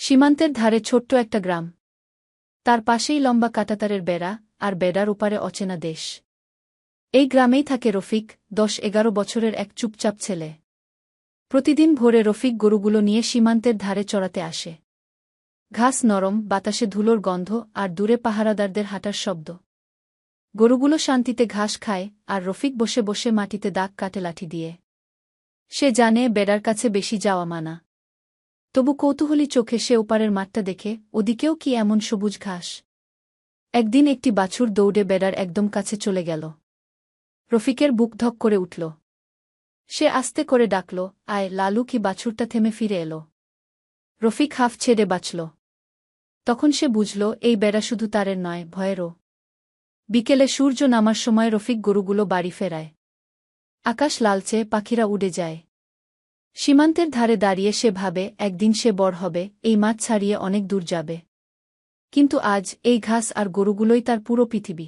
সীমান্তের ধারে ছোট্ট একটা গ্রাম। তার পাশেই লম্বা কাঁটাতারের বেড়া, আর বেড়ার ওপারে অচেনা দেশ। এই গ্রামেই থাকে রফিক, 10-11 বছরের এক চুপচাপ ছেলে। প্রতিদিন ভোরে রফিক গরুগুলো নিয়ে সীমান্তের ধারে চড়াতে আসে। ঘাস নরম, বাতাসে ধুলোর গন্ধ, আর দূরে পাহারাদারদের হাঁটার শব্দ। গরুগুলো শান্তিতে ঘাস খায়, আর রফিক বসে বসে মাটিতে দাগ কাটে লাঠি দিয়ে। সে জানে বেড়ার কাছে বেশি যাওয়া মানা। তবু কৌতূহলী চোখে সে ওপারের মাঠটা দেখে, ওদিকেও কি এমন সবুজ ঘাস। একদিন একটি বাছুর দৌড়ে বেড়ার একদম কাছে চলে গেল। রফিকের বুক ধক করে উঠল। সে আস্তে করে ডাকল, আয় লালু, কি বাছুরটা থেমে ফিরে এল। রফিক হাফ ছেড়ে বাঁচল। তখন সে বুঝল, এই বেড়া শুধু তারের নয়, ভয়েরও। বিকেলে সূর্য নামার সময় রফিক গরুগুলো বাড়ি ফেরায়। আকাশ লালচে, পাখিরা উড়ে যায়। সীমান্তের ধারে দাঁড়িয়ে সে ভাবে, একদিন সে বড় হবে, এই মাঠ ছাড়িয়ে অনেক দূর যাবে। কিন্তু আজ এই ঘাস আর গরুগুলোই তার পুরো পৃথিবী।